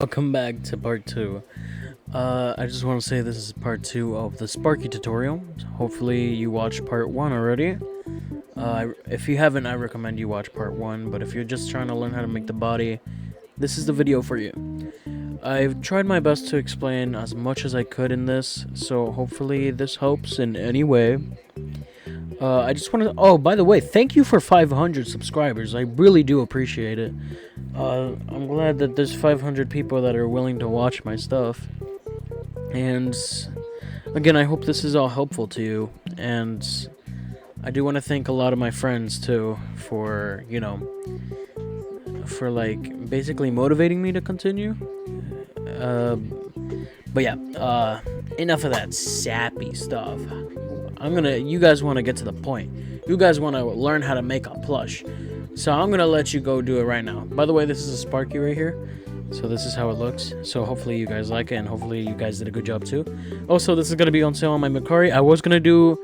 Welcome back to part 2. I just want to say this is part 2 of the Sparky tutorial. Hopefully you watched part 1 already. If you haven't, I recommend you watch part 1, but if you're just trying to learn how to make the body, this is the video for you. I've tried my best to explain as much as I could in this, so hopefully this helps in any way. I just want to... Oh, by the way, thank you for 500 subscribers. I really do appreciate it. I'm glad that there's 500 people that are willing to watch my stuff. And, again, I hope this is all helpful to you. And I do want to thank a lot of my friends, too, for, like, basically motivating me to continue. But yeah, enough of that sappy stuff. You guys want to get to the point. You guys want to learn how to make a plush. So I'm gonna let you go do it right now. By the way, this is a Sparky right here. So this is how it looks. So hopefully you guys like it, and hopefully you guys did a good job too. Also, this is gonna be on sale on my MERCARI. I was gonna do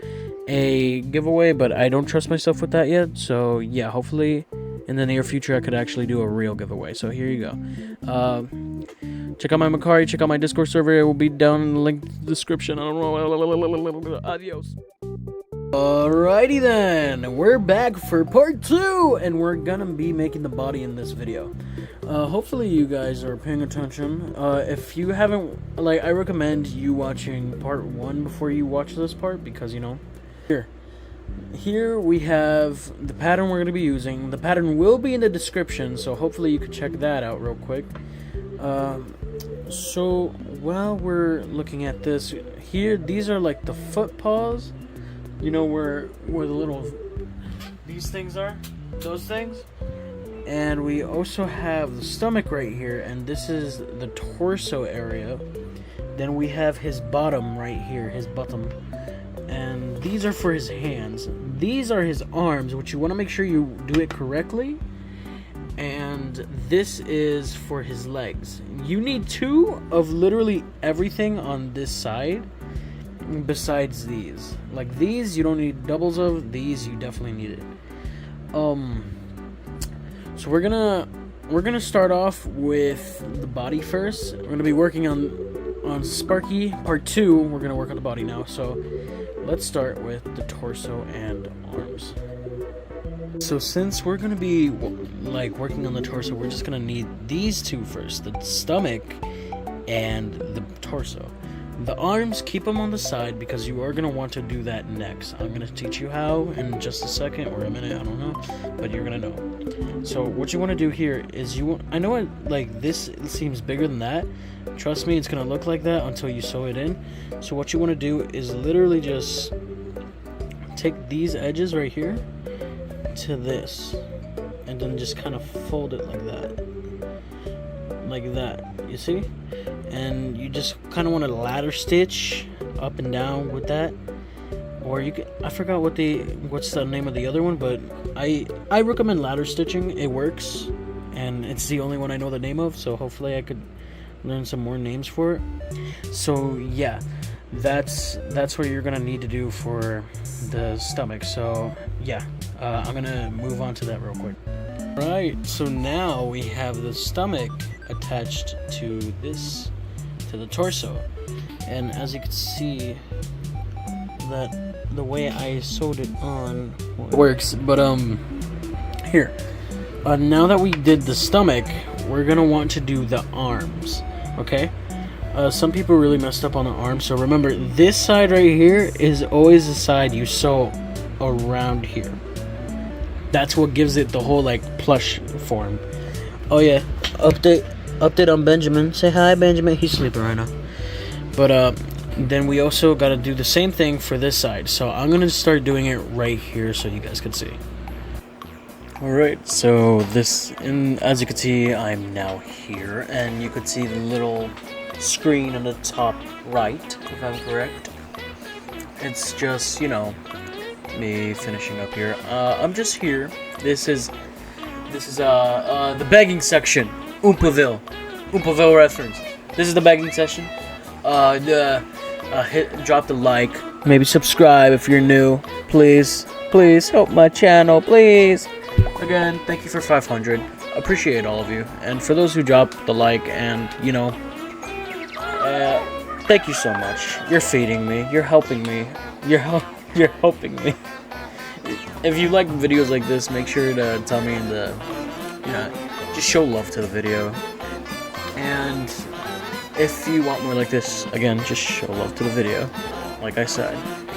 a giveaway, but I don't trust myself with that yet. So yeah, hopefully in the near future I could actually do a real giveaway. So here you go. Check out my MERCARI, check out my Discord server. It will be down in the link description. I don't know. Adios. Alrighty then, we're back for part 2, and we're gonna be making the body in this video. Hopefully you guys are paying attention. If you haven't, I recommend you watching part 1 before you watch this part, because, Here we have the pattern we're gonna be using. The pattern will be in the description, so hopefully you can check that out real quick. So while we're looking at this, here, these are like the foot paws. You know where the little these things are? Those things? And we also have the stomach right here, and this is the torso area. Then we have his bottom right here, his bottom. And these are for his hands. These are his arms, which you want to make sure you do it correctly. And this is for his legs. You need 2 of literally everything on this side. Besides these, like these you don't need doubles of, these you definitely need it. So we're gonna start off with the body first. We're gonna be working on Sparky part 2. We're gonna work on the body now, so let's start with the torso and arms. So since we're gonna be working on the torso, we're just gonna need these 2 first, the stomach and the torso. The arms, keep them on the side because you are going to want to do that next. I'm going to teach you how in just a second or a minute, I don't know, but you're going to know. So what you want to do here is I know this seems bigger than that. Trust me, it's going to look like that until you sew it in. So what you want to do is literally just take these edges right here to this, and then just kind of fold it like that, you see? And you just kind of want to ladder stitch up and down with that, or you can, I forgot what's the name of the other one, but I recommend ladder stitching. It works, and it's the only one I know the name of, so hopefully I could learn some more names for it. So yeah, that's what you're gonna need to do for the stomach. So yeah, I'm gonna move on to that real quick. Right, so now we have the stomach attached to the torso, and as you can see, that the way I sewed it on works. But here, now that we did the stomach, we're gonna want to do the arms. Okay, some people really messed up on the arms, so remember, this side right here is always the side you sew around here. That's what gives it the whole plush form. Oh yeah, update on Benjamin. Say hi, Benjamin. He's sleeping right now. But then we also got to do the same thing for this side. So I'm gonna start doing it right here so you guys can see. Alright, so as you can see, I'm now here, and you could see the little screen on the top right, if I'm correct. It's just, me finishing up here. I'm just here. This is the begging section. Oompaville reference. This is the begging section. Drop the like. Maybe subscribe if you're new. Please help my channel. Please. Again, thank you for 500. appreciate all of you. And for those who dropped the like and, you know, thank you so much. You're feeding me. You're helping me. You're helping me. If you like videos like this, make sure to tell me in the, you know, just show love to the video. And if you want more like this, again, just show love to the video, like I said.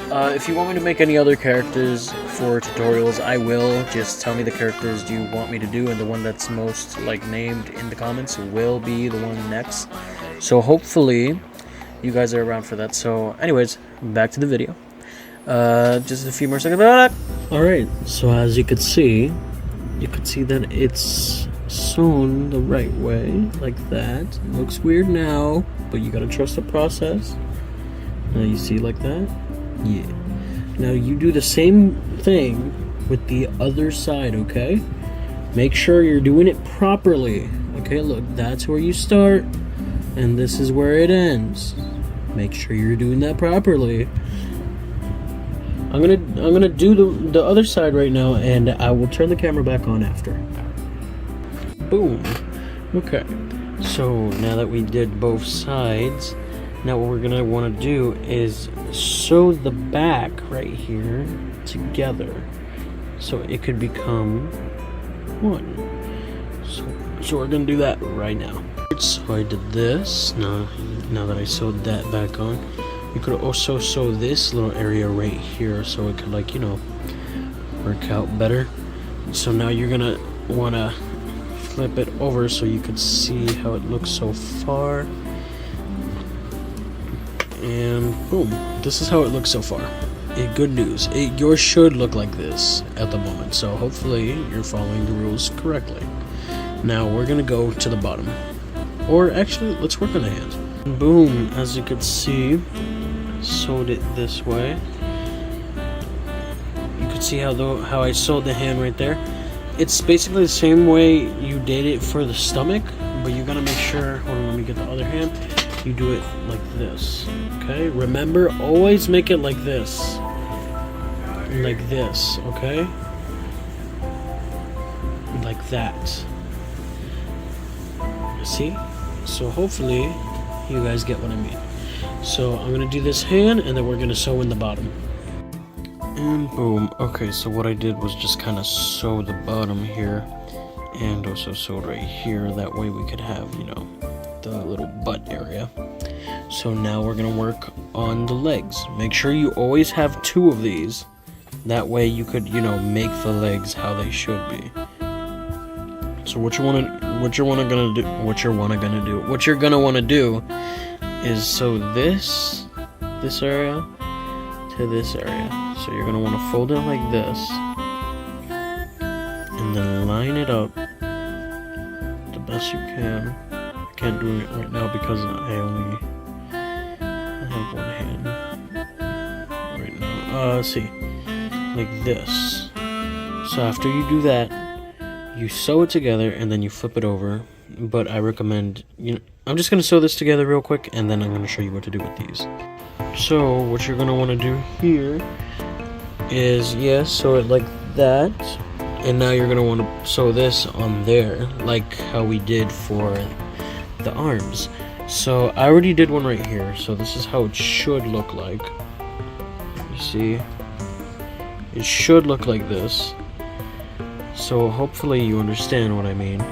If you want me to make any other characters for tutorials, I will. Just tell me the characters you want me to do, and the one that's most, like, named in the comments will be the one next. So hopefully you guys are around for that. So anyways, back to the video. Just a few more seconds. Alright, so as you could see that it's sewn the right way, like that. It looks weird now, but you gotta trust the process. Now you see like that? Yeah. Now you do the same thing with the other side, okay? Make sure you're doing it properly. Okay, look, that's where you start, and this is where it ends. Make sure you're doing that properly. I'm gonna do the other side right now, and I will turn the camera back on after. Boom. Okay. So now that we did both sides, now what we're gonna want to do is sew the back right here together, so it could become one. So we're gonna do that right now. So I did this. Now that I sewed that back on, you could also sew this little area right here, so it could, like, you know, work out better. So now you're gonna wanna flip it over so you could see how it looks so far. And boom, this is how it looks so far. Good news, yours should look like this at the moment, so hopefully you're following the rules correctly. Now we're gonna go to the bottom, or actually let's work on the hands. Boom, as you could see, sewed it this way. You could see how I sewed the hand right there. It's basically the same way you did it for the stomach, but you gotta make sure, hold on, let me get the other hand, you do it like this, okay? Remember, always make it like this, okay? Like that. See? So hopefully you guys get what I mean. So I'm gonna do this hand, and then we're gonna sew in the bottom. And boom. Okay, so what I did was just kind of sew the bottom here, and also sewed right here. That way we could have, you know, the little butt area. So now we're gonna work on the legs. Make sure you always have 2 of these. That way you could, you know, make the legs how they should be. So what you're gonna wanna do is sew this area to this area. So you're gonna wanna fold it like this, and then line it up the best you can. I can't do it right now because I have one hand right now. See, like this. So after you do that, you sew it together and then you flip it over. But I recommend, you know, I'm just gonna sew this together real quick, and then I'm gonna show you what to do with these. So what you're gonna want to do here is, sew it like that, and now you're gonna want to sew this on there, like how we did for the arms. So I already did one right here, so this is how it should look like. You see, it should look like this. So hopefully you understand what I mean.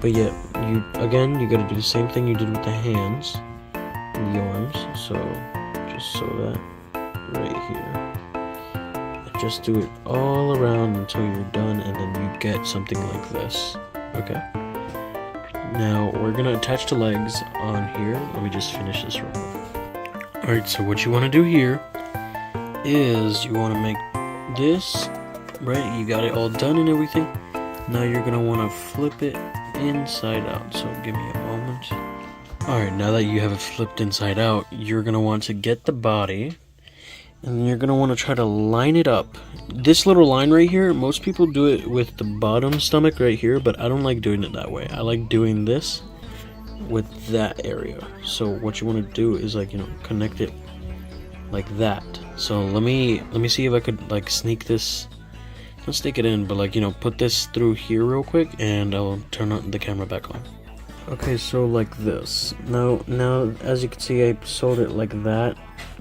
But yeah, you gotta do the same thing you did with the hands and the arms. So just sew that right here. And just do it all around until you're done, and then you get something like this. Okay. Now we're gonna attach the legs on here. Let me just finish this real quick. Alright, so what you wanna do here is you wanna make this, right? You got it all done and everything. Now you're gonna wanna flip it inside out, so give me a moment. Alright, now that you have it flipped inside out, you're gonna want to get the body, and you're gonna want to try to line it up. This little line right here, most people do it with the bottom stomach right here, but I don't like doing it that way. I like doing this with that area. So what you want to do is, like, you know, connect it like that. So let me see if I could, like, sneak this Let's take it in, but like, you know, put this through here real quick, and I'll turn the camera back on. Okay, so like this. Now, as you can see, I sewed it like that,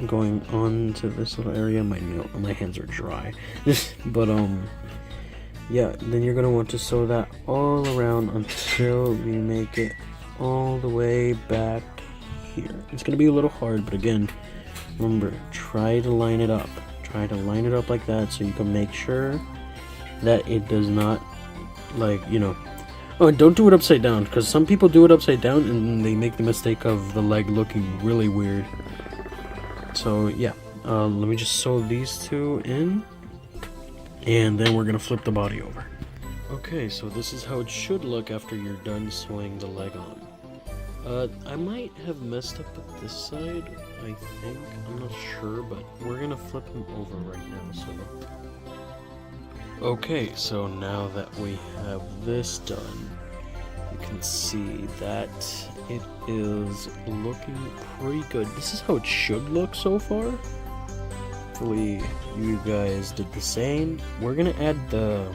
going on to this little area. My hands are dry, but yeah. Then you're gonna want to sew that all around until you make it all the way back here. It's gonna be a little hard, but again, remember, try to line it up. Try to line it up like that, so you can make sure that it does not, like, you know. Oh, and don't do it upside down, because some people do it upside down and they make the mistake of the leg looking really weird. So yeah, let me just sew these two in, and then we're gonna flip the body over. Okay, so this is how it should look after you're done sewing the leg on. I might have messed up at this side, I think. I'm not sure, but we're gonna flip him over right now, so. Okay, so now that we have this done, you can see that it is looking pretty good. This is how it should look so far. Hopefully you guys did the same. We're gonna add the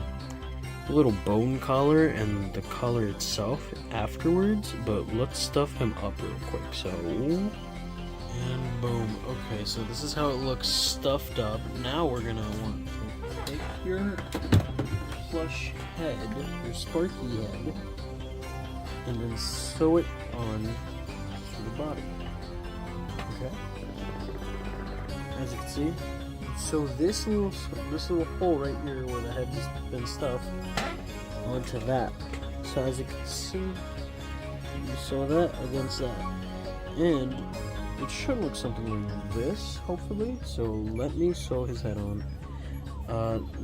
little bone collar and the collar itself afterwards, but let's stuff him up real quick. So, and boom. Okay, so this is how it looks stuffed up. Now we're gonna want to take your plush head, your sparky head, and then sew it on to the body. Okay. As you can see, so this little hole right here where the head's been stuffed onto that. So as you can see, you sew that against that, and it should look something like this, hopefully. So let me sew his head on.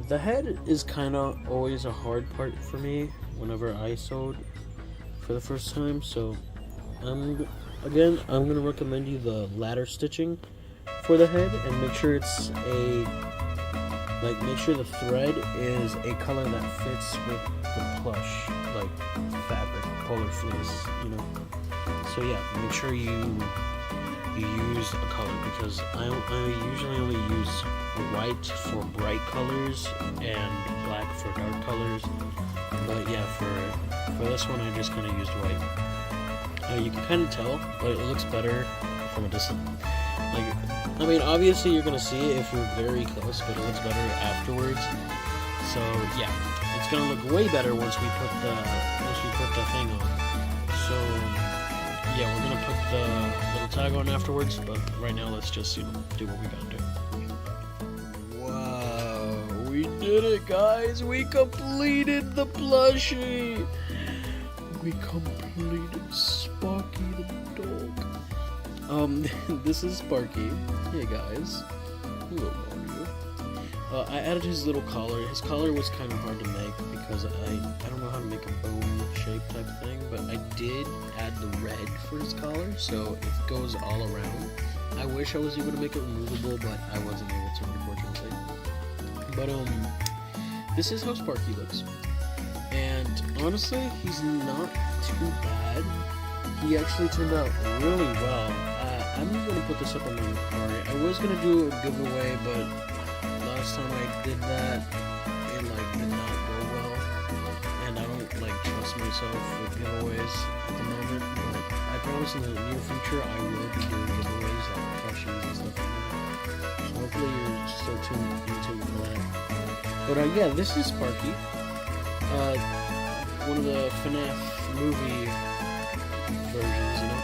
The head is kind of always a hard part for me whenever I sewed for the first time, so I'm gonna recommend you the ladder stitching for the head, and make sure it's make sure the thread is a color that fits with the plush, like fabric, polar fleece, you know. So yeah, make sure you use a color, because I usually only use white for bright colors and black for dark colors, but yeah, for this one I just kind of used white. You can kind of tell, but it looks better from a distance. Like, I mean, obviously you're gonna see it if you're very close, but it looks better afterwards. So yeah, it's gonna look way better once we put the thing on. So yeah, we're gonna put the little tag on afterwards, but right now let's just, you know, do what we gotta do. Wow, we did it, guys! We completed the plushie! We completed Sparky the dog. This is Sparky. Hey guys. Hello, how are you? I added his little collar. His collar was kind of hard to make because I don't know how to make a bone shape type thing, but I did add the red for his collar, so it goes all around. I wish I was able to make it removable, but I wasn't able to, unfortunately. But this is how Sparky looks, and honestly, he's not too bad. He actually turned out really well. I'm gonna put this up on my MERCARI. I was gonna do a giveaway, but last time I did that, it did not go well, and I don't trust myself with giveaways at the moment. But I promise in the near future I will be doing giveaways like plushies and stuff like that. So hopefully you're still tuned for that. But yeah, this is Sparky. One of the FNAF movie versions, you know.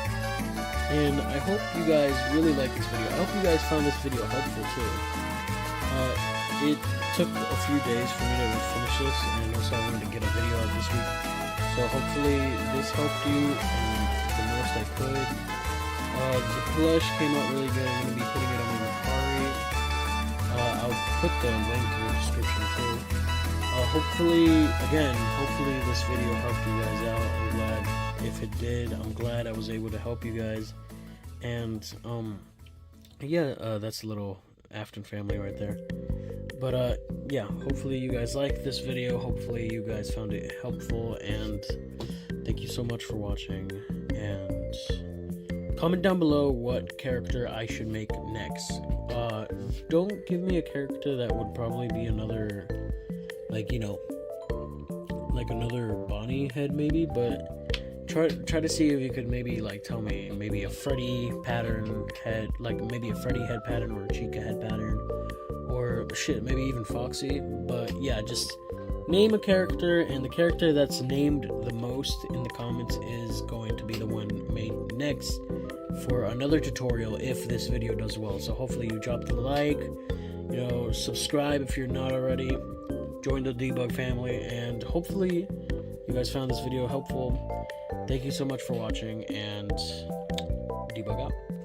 And I hope you guys really like this video. I hope you guys found this video helpful too. It took a few days for me to finish this, and also I wanted to get a video out this week. So hopefully this helped you the most I could. The plush came out really good. I'm going to be putting it on my MERCARI. I'll put the link in the description too. Hopefully this video helped you guys out. I'm glad if it did. I'm glad I was able to help you guys. And yeah, that's a little Afton family right there. But yeah, hopefully you guys liked this video. Hopefully you guys found it helpful, and thank you so much for watching. And comment down below what character I should make next. Don't give me a character that would probably be another like, you know, like another Bonnie head maybe, but try to see if you could maybe like tell me maybe a Freddy pattern head, like maybe a Freddy head pattern or a Chica head pattern, or shit, maybe even Foxy. But yeah, just name a character, and the character that's named the most in the comments is going to be the one made next for another tutorial if this video does well. So hopefully you drop the like, you know, subscribe if you're not already, join the debug family, and hopefully you guys found this video helpful. Thank you so much for watching, and debug out.